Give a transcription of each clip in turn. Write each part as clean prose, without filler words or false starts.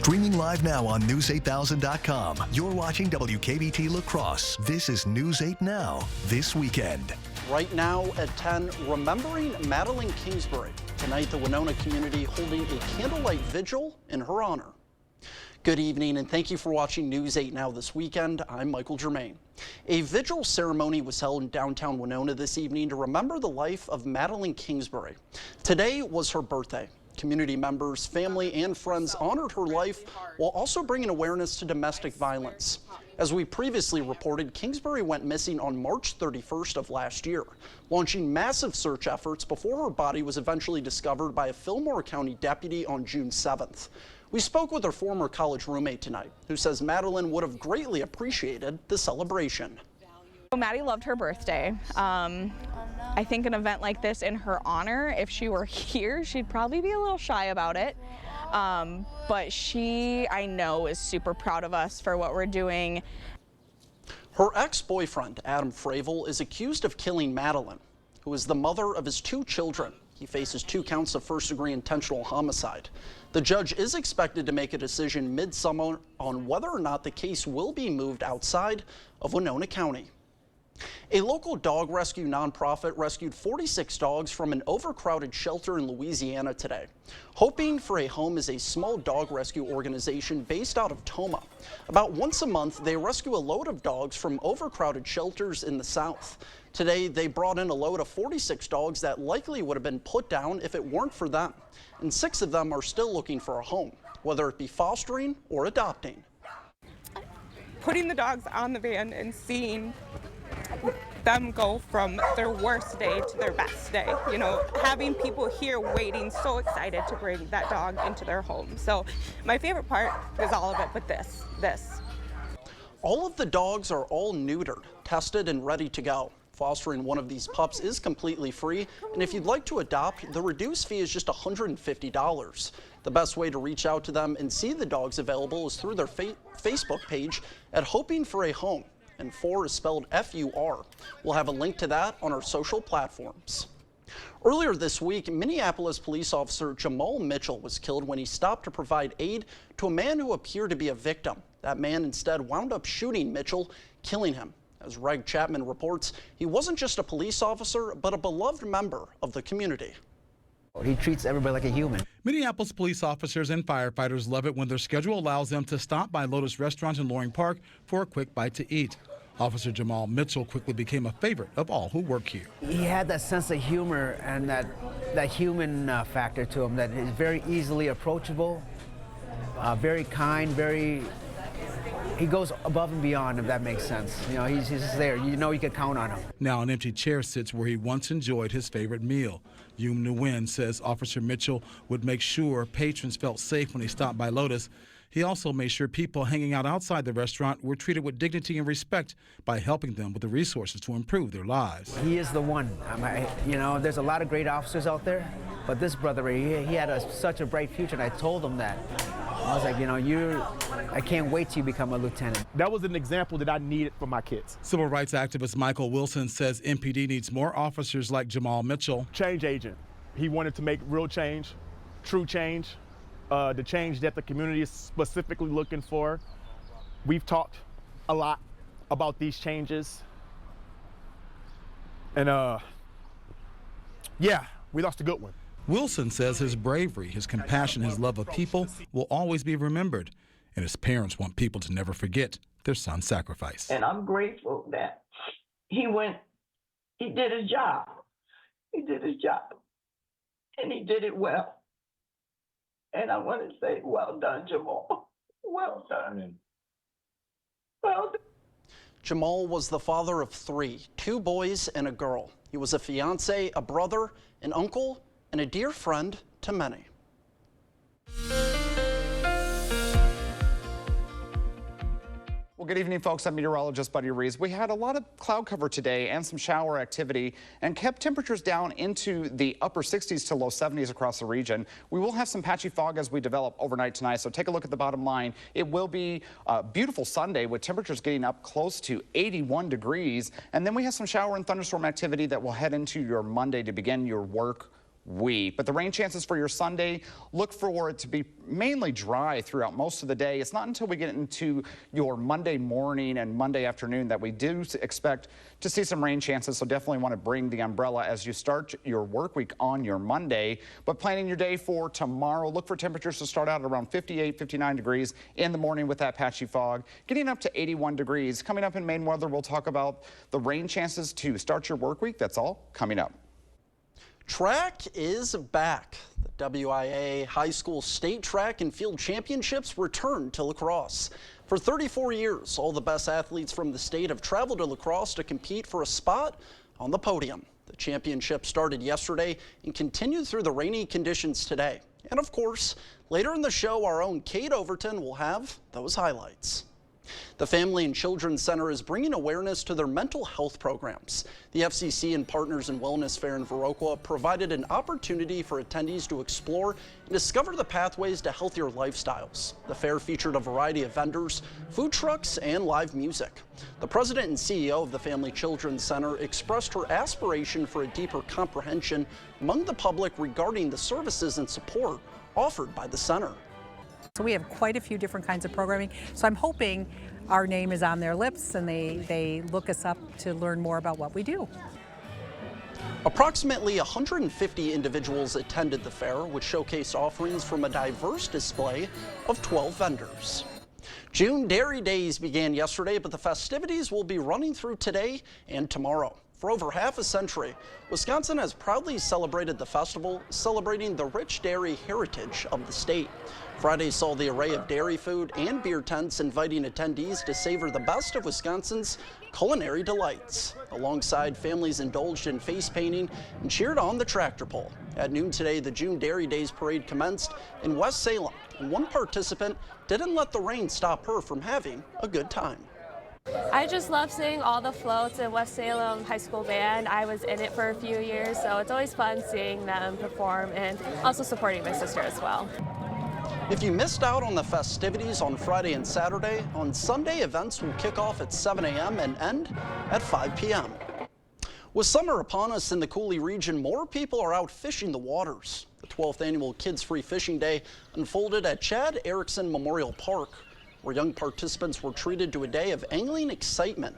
Streaming live now on News8000.com. You're watching WKBT La Crosse. This is News 8 Now, this weekend. Right now at 10, remembering Madeline Kingsbury. Tonight, the Winona community holding a candlelight vigil in her honor. Good evening, and thank you for watching News 8 Now this weekend. I'm Michael Germain. A vigil ceremony was held in downtown Winona this evening to remember the life of Madeline Kingsbury. Today was her birthday. Community members, family, and friends honored her life while also bringing awareness to domestic violence. As we previously reported, Kingsbury went missing on March 31st of last year, launching massive search efforts before her body was eventually discovered by a Fillmore County deputy on June 7th. We spoke with her former college roommate tonight, who says Madeline would have greatly appreciated the celebration. Maddie loved her birthday. I think an event like this in her honor, if she were here, she'd probably be a little shy about it. But she, I know, is super proud of us for what we're doing. Her ex-boyfriend, Adam Fravel, is accused of killing Madeline, who is the mother of his 2 children. He faces 2 counts of first-degree intentional homicide. The judge is expected to make a decision mid-summer on whether or not the case will be moved outside of Winona County. A local dog rescue nonprofit rescued 46 dogs from an overcrowded shelter in Louisiana today. Hoping for a Home is a small dog rescue organization based out of Tomah. About once a month, they rescue a load of dogs from overcrowded shelters in the South. Today, they brought in a load of 46 dogs that likely would have been put down if it weren't for them. And 6 of them are still looking for a home, whether it be fostering or adopting. Putting the dogs on the van and seeing them go from their worst day to their best day, you know, having people here waiting, so excited to bring that dog into their home. So my favorite part is all of it, but this. All of the dogs are all neutered, tested, and ready to go. Fostering one of these pups is completely free, and if you'd like to adopt, the reduced fee is just $150. The best way to reach out to them and see the dogs available is through their Facebook page at Hoping for a Home. And 4 is spelled F-U-R. We'll have a link to that on our social platforms. Earlier this week, Minneapolis police officer Jamal Mitchell was killed when he stopped to provide aid to a man who appeared to be a victim. That man instead wound up shooting Mitchell, killing him. As Reg Chapman reports, he wasn't just a police officer, but a beloved member of the community. He treats everybody like a human. Minneapolis police officers and firefighters love it when their schedule allows them to stop by Lotus Restaurant in Loring Park for a quick bite to eat. Officer Jamal Mitchell quickly became a favorite of all who work here. He had that sense of humor and that human factor to him that is very easily approachable, very kind, he goes above and beyond, if that makes sense. You know, he's just there. You know you can count on him. Now an empty chair sits where he once enjoyed his favorite meal. Yum Nguyen says Officer Mitchell would make sure patrons felt safe when he stopped by Lotus. He also made sure people hanging out outside the restaurant were treated with dignity and respect by helping them with the resources to improve their lives. He is the one. You know, there's a lot of great officers out there, but this brother, he had such a bright future, and I told him that. I was like, you know, I can't wait till you become a lieutenant. That was an example that I needed for my kids. Civil rights activist Michael Wilson says MPD needs more officers like Jamal Mitchell. Change agent. He wanted to make real change, true change, the change that the community is specifically looking for. We've talked a lot about these changes. And yeah, we lost a good one. Wilson says his bravery, his compassion, his love of people will always be remembered. And his parents want people to never forget their son's sacrifice. And I'm grateful that he did his job. He did his job. And he did it well. And I want to say, well done, Jamal. Well done. Well done. Jamal was the father of 3, 2 boys and a girl. He was a fiance, a brother, an uncle, and a dear friend to many. Well, good evening, folks. I'm meteorologist Buddy Rees. We had a lot of cloud cover today and some shower activity and kept temperatures down into the upper 60s to low 70s across the region. We will have some patchy fog as we develop overnight tonight, so take a look at the bottom line. It will be a beautiful Sunday with temperatures getting up close to 81 degrees. And then we have some shower and thunderstorm activity that will head into your Monday to begin your work week. But the rain chances for your Sunday, look for it to be mainly dry throughout most of the day. It's not until we get into your Monday morning and Monday afternoon that we do expect to see some rain chances. So definitely want to bring the umbrella as you start your work week on your Monday. But planning your day for tomorrow, look for temperatures to start out at around 58, 59 degrees in the morning with that patchy fog, getting up to 81 degrees. Coming up in Maine weather, we'll talk about the rain chances to start your work week. That's all coming up. Track is back. The WIA High School State Track and Field Championships return to La Crosse. For 34 years, all the best athletes from the state have traveled to La Crosse to compete for a spot on the podium. The championship started yesterday and continued through the rainy conditions today. And of course, later in the show, our own Kate Overton will have those highlights. The Family and Children's Center is bringing awareness to their mental health programs. The FCC and Partners in Wellness Fair in Viroqua provided an opportunity for attendees to explore and discover the pathways to healthier lifestyles. The fair featured a variety of vendors, food trucks, and live music. The president and CEO of the Family Children's Center expressed her aspiration for a deeper comprehension among the public regarding the services and support offered by the center. So we have quite a few different kinds of programming. So I'm hoping our name is on their lips and they look us up to learn more about what we do. Approximately 150 individuals attended the fair, which showcased offerings from a diverse display of 12 vendors. June Dairy Days began yesterday, but the festivities will be running through today and tomorrow. For over half a century, Wisconsin has proudly celebrated the festival, celebrating the rich dairy heritage of the state. Friday saw the array of dairy food and beer tents inviting attendees to savor the best of Wisconsin's culinary delights. Alongside, families indulged in face painting and cheered on the tractor pull. At noon today, the June Dairy Days parade commenced in West Salem, and one participant didn't let the rain stop her from having a good time. I just love seeing all the floats in West Salem High School Band. I was in it for a few years, so it's always fun seeing them perform and also supporting my sister as well. If you missed out on the festivities on Friday and Saturday, on Sunday events will kick off at 7 a.m. and end at 5 p.m. With summer upon us in the Coulee region, more people are out fishing the waters. The 12th annual Kids Free Fishing Day unfolded at Chad Erickson Memorial Park, where young participants were treated to a day of angling excitement.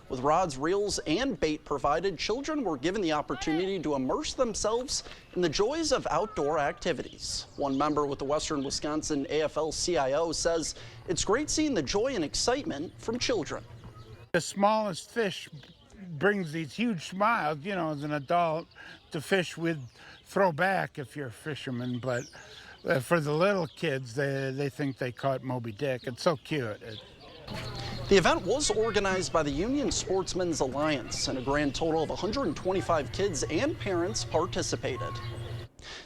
With rods, reels, and bait provided, children were given the opportunity to immerse themselves in the joys of outdoor activities. One member with the Western Wisconsin AFL-CIO says it's great seeing the joy and excitement from children. The smallest fish brings these huge smiles, you know, as an adult to fish with, throw back if you're a fisherman, but for the little kids, they think they caught Moby Dick. It's so cute. The event was organized by the Union Sportsmen's Alliance, and a grand total of 125 kids and parents participated.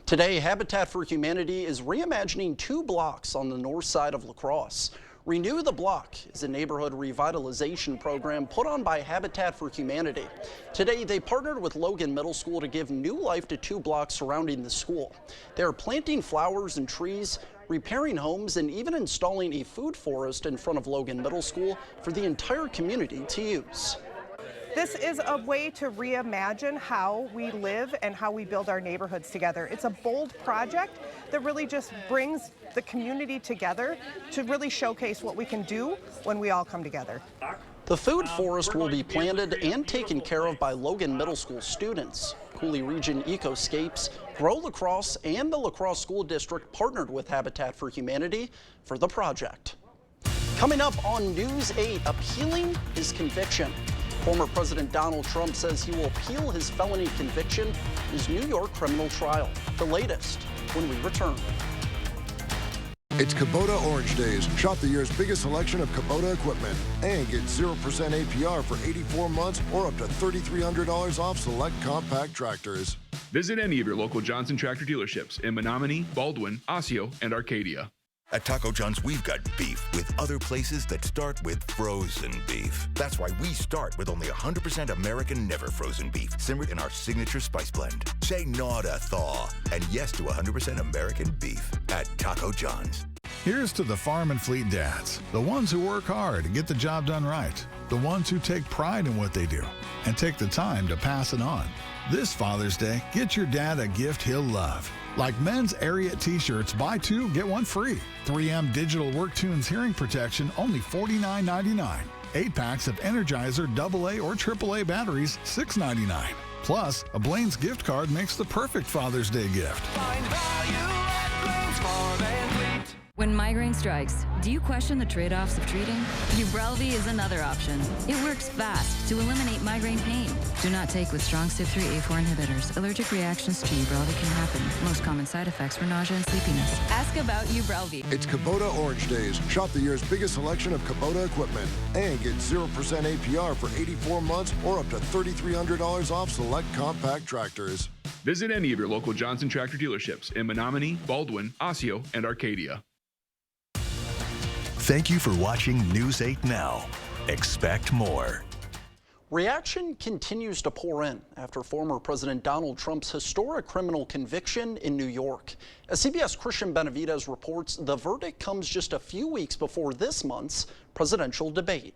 Today, Habitat for Humanity is reimagining 2 blocks on the north side of La Crosse. Renew the Block is a neighborhood revitalization program put on by Habitat for Humanity. Today, they partnered with Logan Middle School to give new life to 2 blocks surrounding the school. They are planting flowers and trees, repairing homes, and even installing a food forest in front of Logan Middle School for the entire community to use. This is a way to reimagine how we live and how we build our neighborhoods together. It's a bold project that really just brings the community together to really showcase what we can do when we all come together. The food forest will be planted and taken care of by Logan Middle School students. Coulee Region Ecoscapes, Grow La Crosse, and the La Crosse School District partnered with Habitat for Humanity for the project. Coming up on News 8, appealing his conviction. Former President Donald Trump says he will appeal his felony conviction in his New York criminal trial. The latest when we return. It's Kubota Orange Days. Shop the year's biggest selection of Kubota equipment and get 0% APR for 84 months or up to $3,300 off select compact tractors. Visit any of your local Johnson Tractor dealerships in Menominee, Baldwin, Osseo, and Arcadia. At Taco John's, we've got beef with other places that start with frozen beef. That's why we start with only 100% American never frozen beef, simmered in our signature spice blend. Say no to thaw and yes to 100% American beef at Taco John's. Here's to the farm and fleet dads, the ones who work hard and get the job done right, the ones who take pride in what they do and take the time to pass it on. This Father's Day, get your dad a gift he'll love. Like men's Ariat t-shirts, buy two, get one free. 3M Digital WorkTunes hearing protection, only $49.99. 8 packs of Energizer AA or AAA batteries, $6.99. Plus, a Blaine's gift card makes the perfect Father's Day gift. When migraine strikes, do you question the trade-offs of treating? Ubrelvy is another option. It works fast to eliminate migraine pain. Do not take with strong CYP3A4 inhibitors. Allergic reactions to Ubrelvy can happen. Most common side effects were nausea and sleepiness. Ask about Ubrelvy. It's Kubota Orange Days. Shop the year's biggest selection of Kubota equipment and get 0% APR for 84 months or up to $3,300 off select compact tractors. Visit any of your local Johnson Tractor dealerships in Menominee, Baldwin, Osseo, and Arcadia. Thank you for watching News 8 Now. Expect more. Reaction continues to pour in after former President Donald Trump's historic criminal conviction in New York. As CBS Christian Benavidez reports, the verdict comes just a few weeks before this month's presidential debate.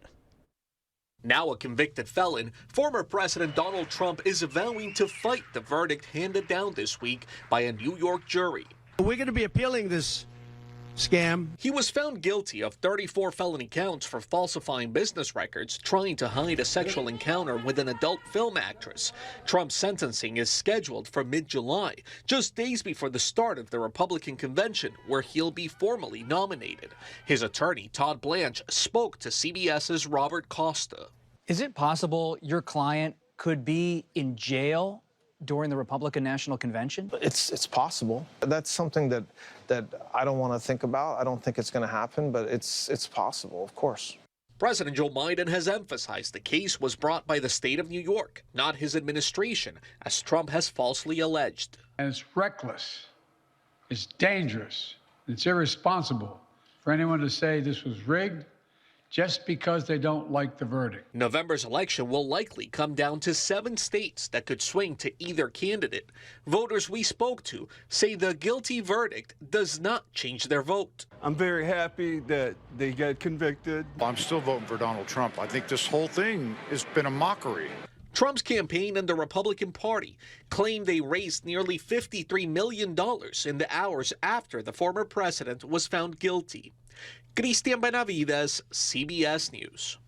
Now a convicted felon, former President Donald Trump is vowing to fight the verdict handed down this week by a New York jury. We're going to be appealing this scam. He was found guilty of 34 felony counts for falsifying business records, trying to hide a sexual encounter with an adult film actress. Trump's sentencing is scheduled for mid-July, just days before the start of the Republican convention, where he'll be formally nominated. His attorney, Todd Blanche, spoke to CBS's Robert Costa. Is it possible your client could be in jail during the Republican National Convention? It's possible. That's something that I don't want to think about. I don't think it's going to happen, but it's possible, of course. President Joe Biden has emphasized the case was brought by the state of New York, not his administration, as Trump has falsely alleged. And it's reckless, it's dangerous, it's irresponsible for anyone to say this was rigged just because they don't like the verdict. November's election will likely come down to 7 states that could swing to either candidate. Voters we spoke to say the guilty verdict does not change their vote. I'm very happy that they got convicted. I'm still voting for Donald Trump. I think this whole thing has been a mockery. Trump's campaign and the Republican Party claim they raised nearly $53 million in the hours after the former president was found guilty. Christian Benavidez, CBS News.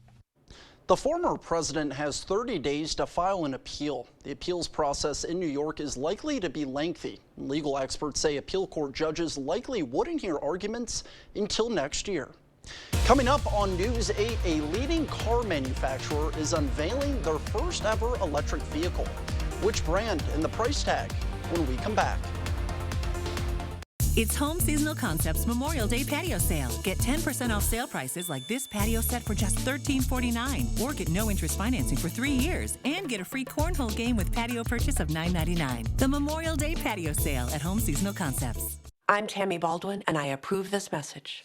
The former president has 30 days to file an appeal. The appeals process in New York is likely to be lengthy. Legal experts say appeal court judges likely wouldn't hear arguments until next year. Coming up on News 8, a leading car manufacturer is unveiling their first ever electric vehicle. Which brand and the price tag when we come back. It's Home Seasonal Concepts Memorial Day Patio Sale. Get 10% off sale prices like this patio set for just $13.49. Or get no interest financing for 3 years. And get a free cornhole game with patio purchase of $9.99. The Memorial Day Patio Sale at Home Seasonal Concepts. I'm Tammy Baldwin, and I approve this message.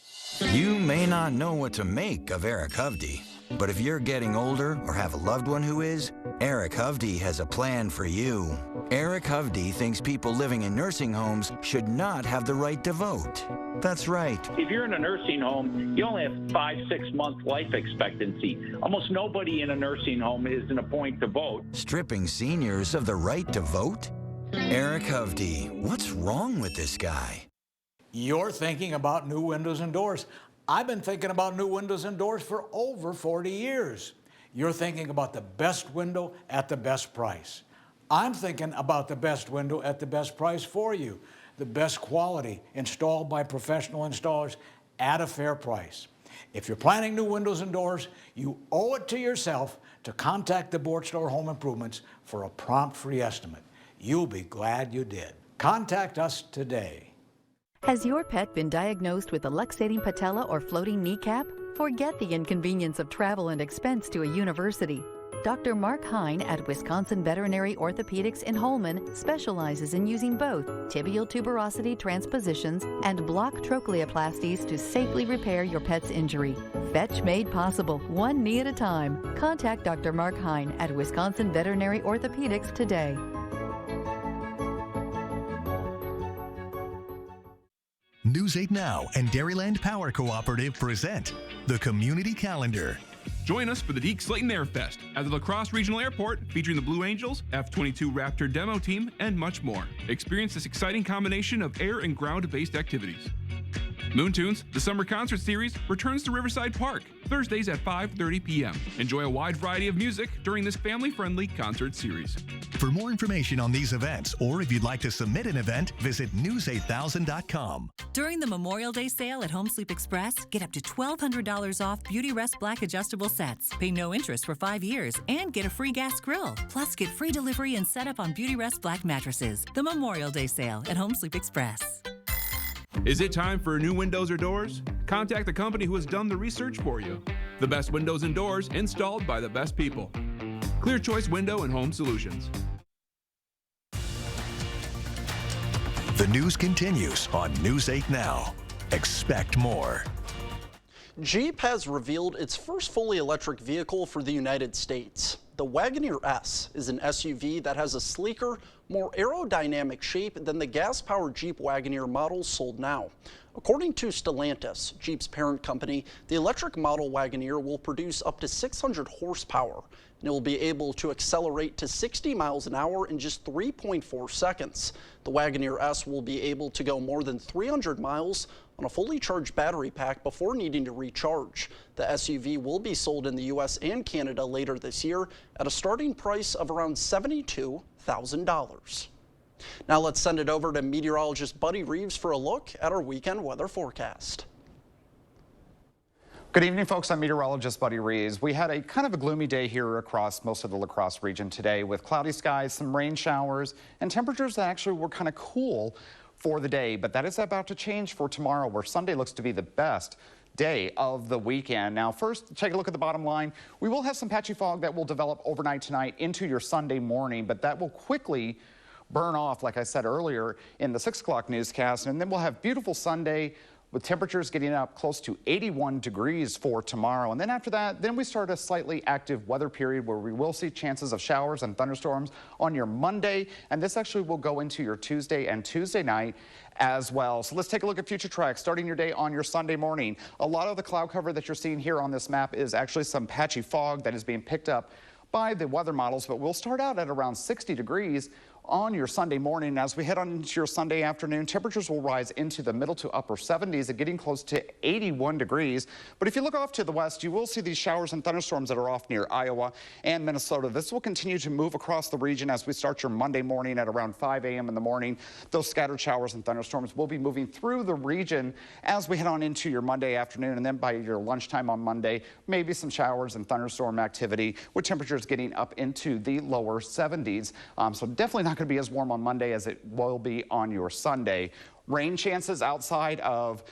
You may not know what to make of Eric Hovde, but if you're getting older or have a loved one who is, Eric Hovde has a plan for you. Eric Hovde thinks people living in nursing homes should not have the right to vote. That's right. If you're in a nursing home, you only have 5-6 month life expectancy. Almost nobody in a nursing home is in a point to vote. Stripping seniors of the right to vote? Eric Hovde, what's wrong with this guy? You're thinking about new windows and doors. I've been thinking about new windows and doors for over 40 years. You're thinking about the best window at the best price. I'm thinking about the best window at the best price for you. The best quality, installed by professional installers at a fair price. If you're planning new windows and doors, you owe it to yourself to contact the Borchdor Home Improvements for a prompt free estimate. You'll be glad you did. Contact us today. Has your pet been diagnosed with a luxating patella or floating kneecap? Forget the inconvenience of travel and expense to a university. Dr. Mark Hine at Wisconsin Veterinary Orthopedics in Holmen specializes in using both tibial tuberosity transpositions and block trochleoplasties to safely repair your pet's injury. Fetch made possible, one knee at a time. Contact Dr. Mark Hine at Wisconsin Veterinary Orthopedics today. News 8 Now and Dairyland Power Cooperative present the Community Calendar. Join us for the Deke Slayton Air Fest at the La Crosse Regional Airport, featuring the Blue Angels, F-22 Raptor demo team, and much more. Experience this exciting combination of air and ground-based activities. Moontunes, the summer concert series, returns to Riverside Park, Thursdays at 5:30 p.m. Enjoy a wide variety of music during this family-friendly concert series. For more information on these events, or if you'd like to submit an event, visit news8000.com. During the Memorial Day sale at Home Sleep Express, get up to $1,200 off Beauty Rest Black adjustable sets. Pay no interest for 5 years and get a free gas grill. Plus, get free delivery and setup on Beauty Rest Black mattresses. The Memorial Day sale at Home Sleep Express. Is it time for new windows or doors? Contact the company who has done the research for you. The best windows and doors installed by the best people. Clear Choice Window and Home Solutions. The news continues on News 8 Now. Expect more. Jeep has revealed its first fully electric vehicle for the United States. The Wagoneer S is an SUV that has a sleeker, more aerodynamic shape than the gas-powered Jeep Wagoneer models sold now. According to Stellantis, Jeep's parent company, the electric model Wagoneer will produce up to 600 horsepower, and it will be able to accelerate to 60 miles an hour in just 3.4 seconds. The Wagoneer S will be able to go more than 300 miles on a fully charged battery pack before needing to recharge. The SUV will be sold in the U.S. and Canada later this year at a starting price of around $72,000. Now let's send it over to meteorologist Buddy Reeves for a look at our weekend weather forecast. Good evening, folks. I'm meteorologist Buddy Reeves. We had a kind of a gloomy day here across most of the La Crosse region today with cloudy skies, some rain showers, and temperatures that actually were kind of cool for the day. But that is about to change for tomorrow, where Sunday looks to be the best day of the weekend. Now, first, take a look at the bottom line. We will have some patchy fog that will develop overnight tonight into your Sunday morning, but that will quickly burn off, like I said earlier in the 6 o'clock newscast, and then we'll have beautiful Sunday with temperatures getting up close to 81 degrees for tomorrow. And then after that, then we start a slightly active weather period where we will see chances of showers and thunderstorms on your Monday, and this actually will go into your Tuesday and Tuesday night as well. So let's take a look at future tracks, starting your day on your Sunday morning. A lot of the cloud cover that you're seeing here on this map is actually some patchy fog that is being picked up by the weather models, but we'll start out at around 60 degrees on your Sunday morning. As we head on into your Sunday afternoon, temperatures will rise into the middle to upper 70s and getting close to 81 degrees. But if you look off to the west, you will see these showers and thunderstorms that are off near Iowa and Minnesota. This will continue to move across the region as we start your Monday morning at around 5 a.m. in the morning. Those scattered showers and thunderstorms will be moving through the region as we head on into your Monday afternoon, and then by your lunchtime on Monday, maybe some showers and thunderstorm activity with temperatures getting up into the lower 70s. So definitely not going to be as warm on Monday as it will be on your Sunday. Rain chances outside of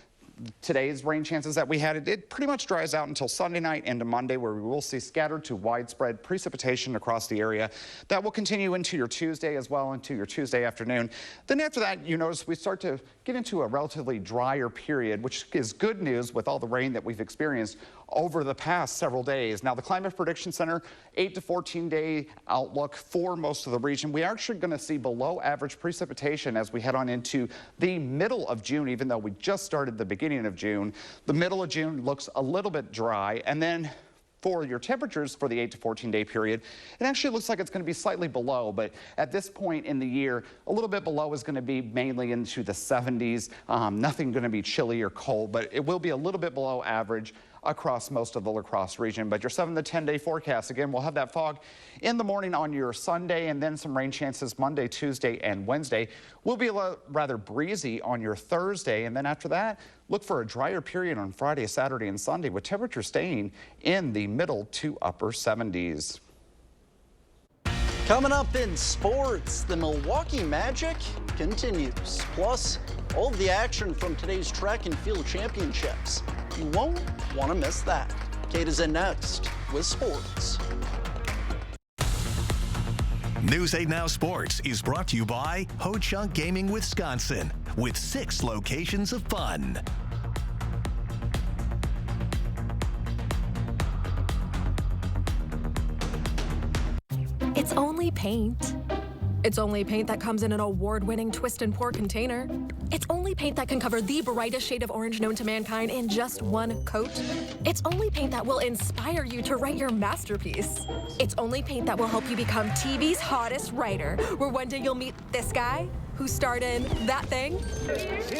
today's rain chances that we had, it pretty much dries out until Sunday night into Monday, where we will see scattered to widespread precipitation across the area. That will continue into your Tuesday as well, into your Tuesday afternoon. Then after that, you notice we start to get into a relatively drier period, which is good news with all the rain that we've experienced over the past several days. Now, the Climate Prediction Center, 8 to 14 day outlook for most of the region. We are actually going to see below average precipitation as we head on into the middle of June, even though we just started the beginning of June. The middle of June looks a little bit dry, and then for your temperatures for the 8 to 14 day period, it actually looks like it's going to be slightly below, but at this point in the year, a little bit below is going to be mainly into the 70s. Nothing going to be chilly or cold, but it will be a little bit below average across most of the La Crosse region. But your 7 to 10 day forecast, again, we'll have that fog in the morning on your Sunday, and then some rain chances Monday, Tuesday, and Wednesday. Will be rather breezy on your Thursday, and then after that, look for a drier period on Friday, Saturday, and Sunday, with temperatures staying in the middle to upper 70s. Coming up in sports, the Milwaukee Magic continues. Plus, all of the action from today's track and field championships. You won't want to miss that. Kate is in next with sports. News 8 Now Sports is brought to you by Ho Chunk Gaming Wisconsin, with 6 locations of fun. It's only paint. It's only paint that comes in an award-winning twist and pour container. It's only paint that can cover the brightest shade of orange known to mankind in just one coat. It's only paint that will inspire you to write your masterpiece. It's only paint that will help you become TV's hottest writer, where one day you'll meet this guy who starred in that thing.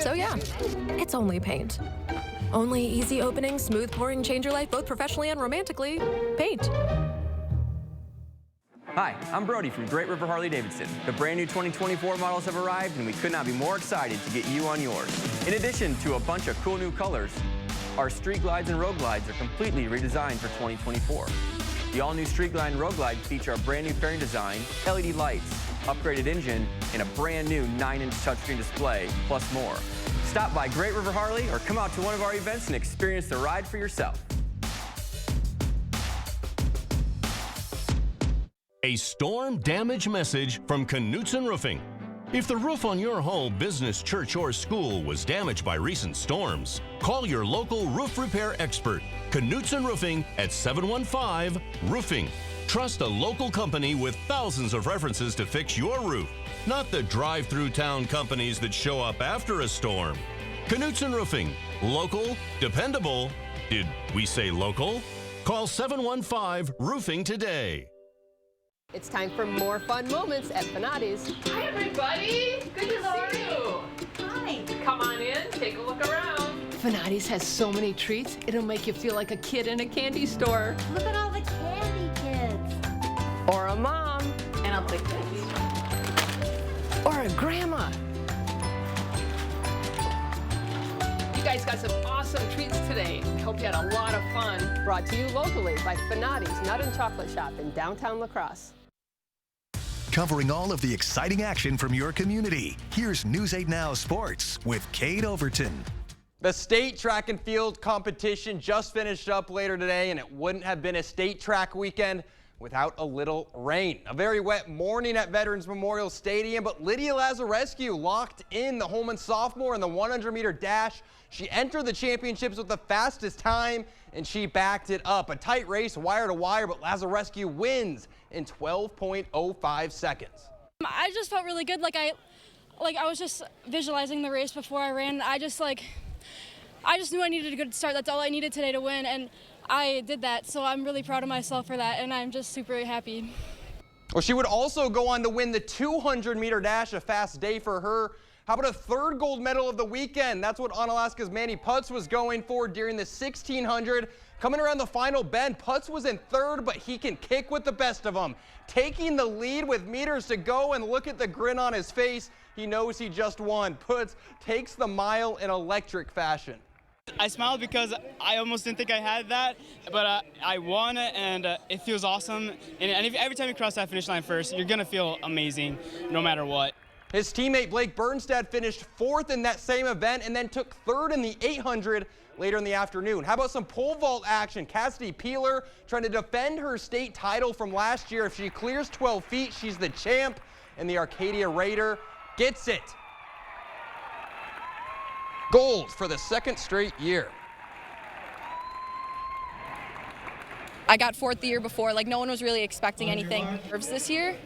So yeah, it's only paint. Only easy opening, smooth pouring, change your life both professionally and romantically. Paint. Hi, I'm Brody from Great River Harley-Davidson. The brand new 2024 models have arrived and we could not be more excited to get you on yours. In addition to a bunch of cool new colors, our Street Glides and Road Glides are completely redesigned for 2024. The all-new Street Glide and Road Glide feature a brand new fairing design, LED lights, upgraded engine, and a brand new 9-inch touchscreen display, plus more. Stop by Great River Harley or come out to one of our events and experience the ride for yourself. A storm damage message from Knutson Roofing. If the roof on your home, business, church, or school was damaged by recent storms, call your local roof repair expert, Knutson Roofing at 715-ROOFING. Trust a local company with thousands of references to fix your roof, not the drive-through town companies that show up after a storm. Knutson Roofing. Local, dependable. Did we say local? Call 715-ROOFING today. It's time for more fun moments at Fanati's. Hi, everybody. Good to see you. Hi. Come on in, take a look around. Fanati's has so many treats, it'll make you feel like a kid in a candy store. Look at all the candy kids. Or a mom. And I'll take this. Or a grandma. You guys got some awesome treats today. I hope you had a lot of fun. Brought to you locally by Fanati's Nut and Chocolate Shop in downtown La Crosse. Covering all of the exciting action from your community, here's News 8 Now Sports with Cade Overton. The state track and field competition just finished up later today, and it wouldn't have been a state track weekend without a little rain. A very wet morning at Veterans Memorial Stadium, but Lydia Lazarescu locked in the Holman sophomore in the 100-meter dash. She entered the championships with the fastest time, and she backed it up. A tight race, wire to wire, but Lazarescu wins in 12.05 seconds. I just felt really good. I was just visualizing the race before I ran. I just knew I needed a good start. That's all I needed today to win, and I did that. So I'm really proud of myself for that, and I'm just super happy. Well, she would also go on to win the 200-meter dash, a fast day for her. How about a third gold medal of the weekend? That's what Onalaska's Manny Putz was going for during the 1600. Coming around the final bend, Putz was in third, but he can kick with the best of them. Taking the lead with meters to go, and look at the grin on his face. He knows he just won. Putz takes the mile in electric fashion. I smiled because I almost didn't think I had that, but I won, and it feels awesome. And every time you cross that finish line first, you're going to feel amazing no matter what. His teammate Blake Bernstad finished fourth in that same event and then took third in the 800 later in the afternoon. How about some pole vault action? Cassidy Peeler trying to defend her state title from last year. If she clears 12 feet, she's the champ, and the Arcadia Raider gets it. Gold for the second straight year. I got fourth the year before. No one was really expecting anything. This year,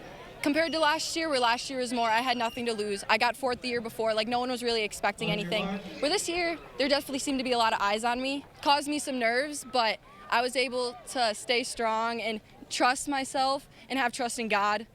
compared to last year, where last year was more, I had nothing to lose. I got fourth the year before. No one was really expecting anything. Where this year, there definitely seemed to be a lot of eyes on me. Caused me some nerves, but I was able to stay strong and trust myself and have trust in God.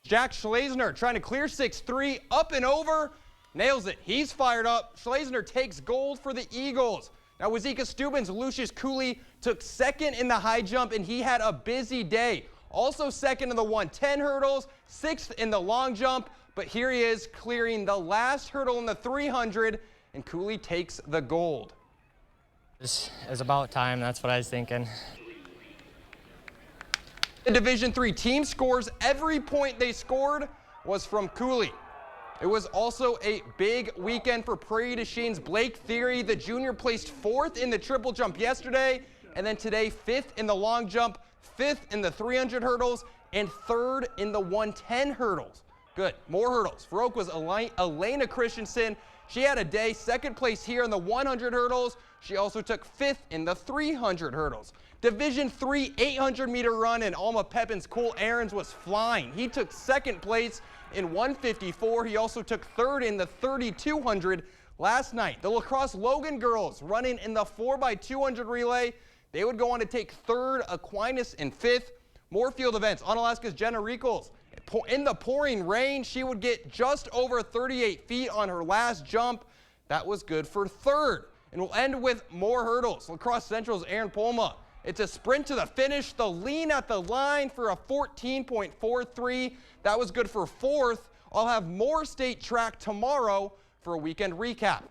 Jack Schlesner trying to clear 6'3", up and over. Nails it. He's fired up. Schlesner takes gold for the Eagles. Now, Wazika Steuben's Lucius Cooley took second in the high jump, and he had a busy day. Also second in the 110 hurdles, sixth in the long jump, but here he is clearing the last hurdle in the 300, and Cooley takes the gold. It was about time. That's what I was thinking. The Division III team scores. Every point they scored was from Cooley. It was also a big weekend for Prairie du Chine's Blake Theory. The junior placed fourth in the triple jump yesterday, and then today fifth in the long jump, fifth in the 300 hurdles, and third in the 110 hurdles. Good. More hurdles. For Oak was Elena Christensen. She had a day, second place here in the 100 hurdles. She also took 5th in the 300 hurdles. Division III 800-meter run in Alma Pepin's Cole Ahrens was flying. He took 2nd place in 154. He also took 3rd in the 3200 last night. The La Crosse Logan girls running in the 4x200 relay. They would go on to take 3rd, Aquinas in 5th. More field events. Onalaska's Jenna Riekels. In the pouring rain, she would get just over 38 feet on her last jump. That was good for 3rd. And we'll end with more hurdles. La Crosse Central's Aaron Polma. It's a sprint to the finish. The lean at the line for a 14.43. That was good for 4th. I'll have more state track tomorrow for a weekend recap.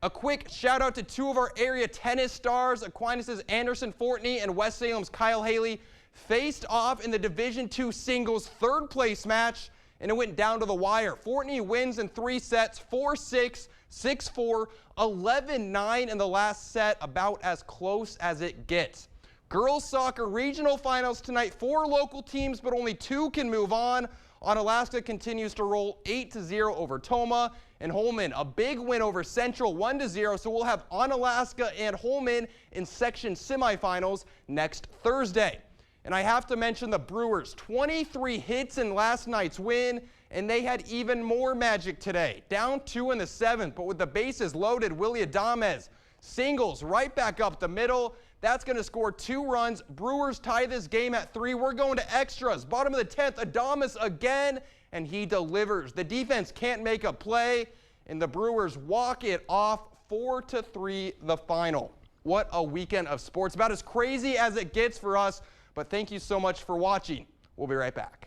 A quick shout out to 2 of our area tennis stars. Aquinas' Anderson Fortney and West Salem's Kyle Haley faced off in the Division II singles 3rd place match, and it went down to the wire. Fortney wins in 3 sets, 4-6, 6-4, 11-9 in the last set, about as close as it gets. Girls soccer regional finals tonight. 4 local teams, but only 2 can move on. Onalaska continues to roll 8-0 over Tomah, and Holmen a big win over Central 1-0. So we'll have Onalaska and Holmen in section semifinals next Thursday. And I have to mention the Brewers, 23 hits in last night's win, and they had even more magic today. Down 2 in the 7th, but with the bases loaded, Willie Adames singles right back up the middle. That's going to score 2 runs. Brewers tie this game at 3. We're going to extras. Bottom of the 10th, Adames again, and he delivers. The defense can't make a play, and the Brewers walk it off 4-3 the final. What a weekend of sports. About as crazy as it gets for us. But thank you so much for watching. We'll be right back.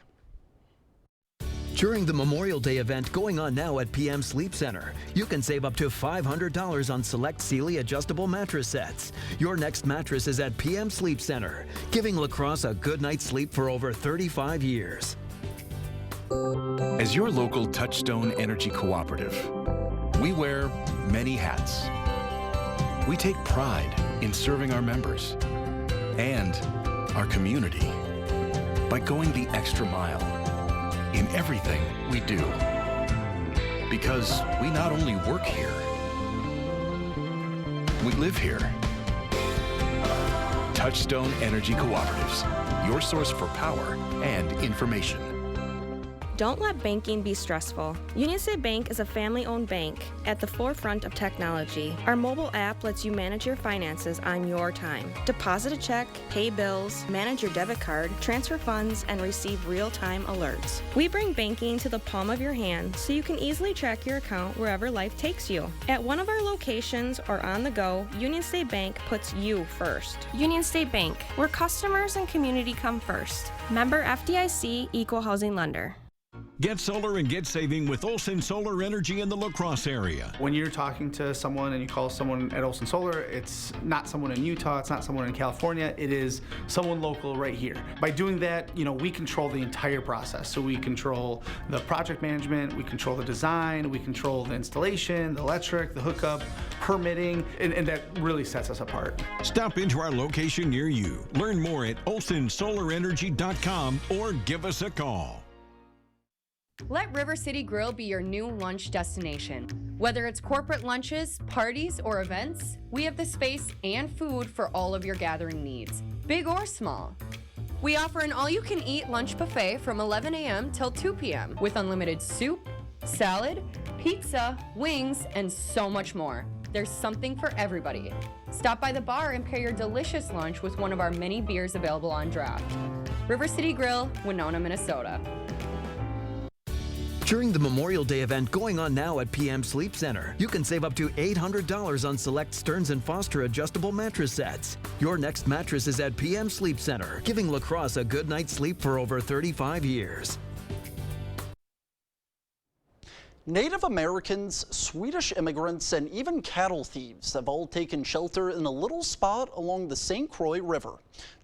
During the Memorial Day event going on now at PM Sleep Center, you can save up to $500 on select Sealy adjustable mattress sets. Your next mattress is at PM Sleep Center, giving La Crosse a good night's sleep for over 35 years. As your local Touchstone Energy Cooperative, we wear many hats. We take pride in serving our members and our community by going the extra mile in everything we do. Because we not only work here, we live here. Touchstone Energy Cooperatives, your source for power and information. Don't let banking be stressful. Union State Bank is a family-owned bank at the forefront of technology. Our mobile app lets you manage your finances on your time. Deposit a check, pay bills, manage your debit card, transfer funds, and receive real-time alerts. We bring banking to the palm of your hand so you can easily track your account wherever life takes you. At one of our locations or on the go, Union State Bank puts you first. Union State Bank, where customers and community come first. Member FDIC, Equal Housing Lender. Get solar and get saving with Olson Solar Energy in the La Crosse area. When you're talking to someone and you call someone at Olson Solar, it's not someone in Utah, it's not someone in California, it is someone local right here. By doing that, we control the entire process. So we control the project management, we control the design, we control the installation, the electric, the hookup, permitting, and that really sets us apart. Stop into our location near you. Learn more at olsonsolarenergy.com or give us a call. Let River City Grill be your new lunch destination. Whether it's corporate lunches, parties, or events, we have the space and food for all of your gathering needs, big or small. We offer an all-you-can-eat lunch buffet from 11 a.m. till 2 p.m. with unlimited soup, salad, pizza, wings, and so much more. There's something for everybody. Stop by the bar and pair your delicious lunch with one of our many beers available on draft. River City Grill, Winona, Minnesota. During the Memorial Day event going on now at PM Sleep Center, you can save up to $800 on select Stearns & Foster adjustable mattress sets. Your next mattress is at PM Sleep Center, giving La Crosse a good night's sleep for over 35 years. Native Americans, Swedish immigrants, and even cattle thieves have all taken shelter in a little spot along the St. Croix River.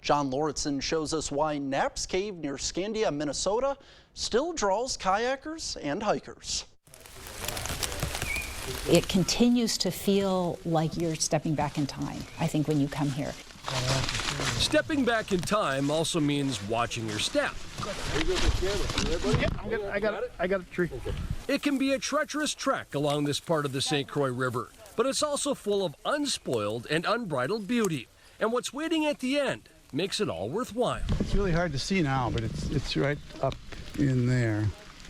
John Lauritsen shows us why Knapp's Cave near Scandia, Minnesota still draws kayakers and hikers. It continues to feel like you're stepping back in time, I think, when you come here. Stepping back in time also means watching your step. I got a tree. It can be a treacherous trek along this part of the St. Croix River, but it's also full of unspoiled and unbridled beauty. And what's waiting at the end makes it all worthwhile. It's really hard to see now, but it's right up in there.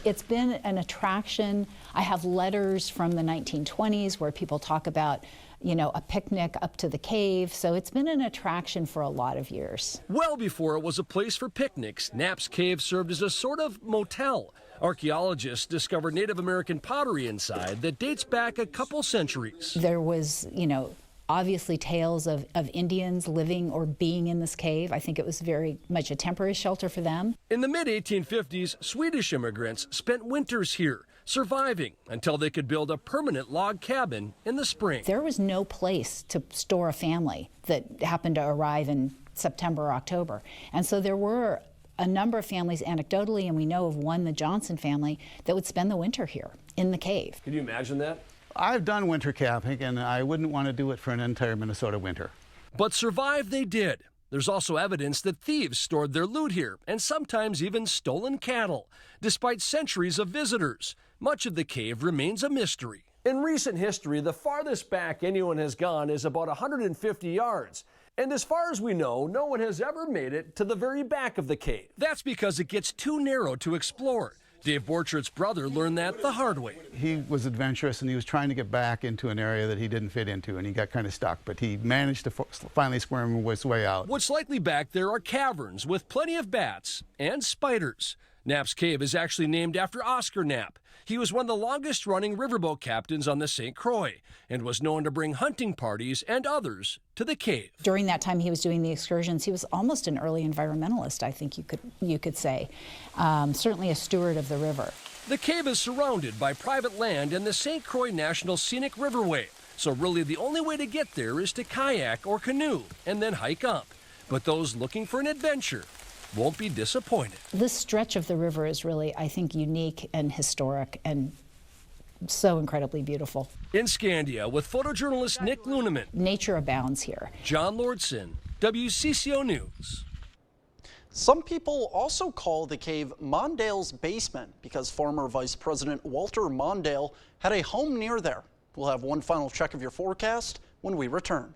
It's been an attraction. I have letters from the 1920s where people talk about, you know, a picnic up to the cave. So it's been an attraction for a lot of years. Well before it was a place for picnics, Knapp's Cave served as a sort of motel. Archaeologists discovered Native American pottery inside that dates back a couple centuries. There was, you know, obviously tales of Indians living or being in this cave. I think it was very much a temporary shelter for them. In the mid-1850s, Swedish immigrants spent winters here, surviving until they could build a permanent log cabin in the spring. There was no place to store a family that happened to arrive in September or October. And so there were a number of families anecdotally, and we know of one, the Johnson family, that would spend the winter here in the cave. Can you imagine that? I've done winter camping, and I wouldn't want to do it for an entire Minnesota winter. But survive they did. There's also evidence that thieves stored their loot here, and sometimes even stolen cattle. Despite centuries of visitors, much of the cave remains a mystery. In recent history, the farthest back anyone has gone is about 150 yards. And as far as we know, no one has ever made it to the very back of the cave. That's because it gets too narrow to explore. Dave Borchert's brother learned that the hard way. He was adventurous, and he was trying to get back into an area that he didn't fit into, and he got kind of stuck, but he managed to finally squirm his way out. What's likely back there are caverns with plenty of bats and spiders. Knapp's Cave is actually named after Oscar Knapp. He was one of the longest-running riverboat captains on the St. Croix and was known to bring hunting parties and others to the cave. During that time he was doing the excursions, he was almost an early environmentalist, I think you could say. Certainly a steward of the river. The cave is surrounded by private land and the St. Croix National Scenic Riverway, so really the only way to get there is to kayak or canoe and then hike up. But those looking for an adventure won't be disappointed. This stretch of the river is really, I think, unique and historic and so incredibly beautiful. In Scandia with photojournalist Nick Luneman. Nature abounds here. John Lordson, WCCO News. Some people also call the cave Mondale's basement because former Vice President Walter Mondale had a home near there. We'll have one final check of your forecast when we return.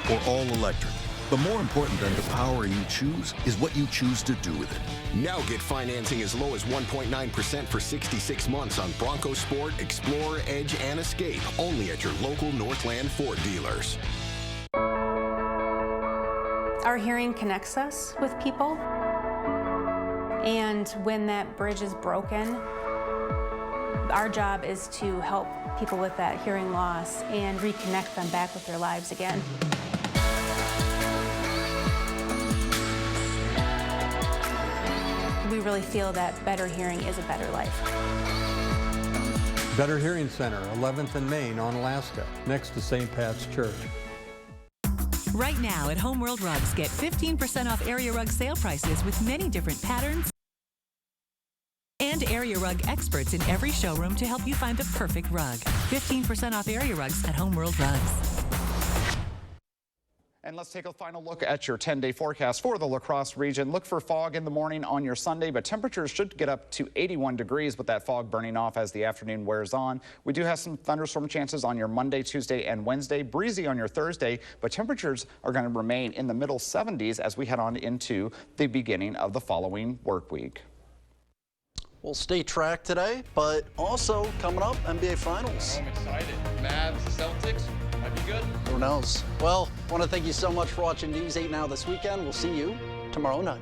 Or all electric. But more important than the power you choose is what you choose to do with it. Now get financing as low as 1.9% for 66 months on Bronco Sport, Explorer, Edge, and Escape, only at your local Northland Ford dealers. Our hearing connects us with people, and when that bridge is broken, our job is to help people with that hearing loss and reconnect them back with their lives again. We really feel that better hearing is a better life. Better Hearing Center, 11th and Main on Alaska, next to St. Pat's Church. Right now at Home World Rugs, get 15% off Area Rug sale prices with many different patterns and Area Rug experts in every showroom to help you find the perfect rug. 15% off Area Rugs at Home World Rugs. And let's take a final look at your 10-day forecast for the La Crosse region. Look for fog in the morning on your Sunday, but temperatures should get up to 81 degrees with that fog burning off as the afternoon wears on. We do have some thunderstorm chances on your Monday, Tuesday, and Wednesday. Breezy on your Thursday, but temperatures are going to remain in the middle 70s as we head on into the beginning of the following work week. We'll stay track today, but also coming up, NBA Finals. I'm excited. Mavs, Celtics, might be good. Who knows? Well, I want to thank you so much for watching News 8 Now this weekend. We'll see you tomorrow night.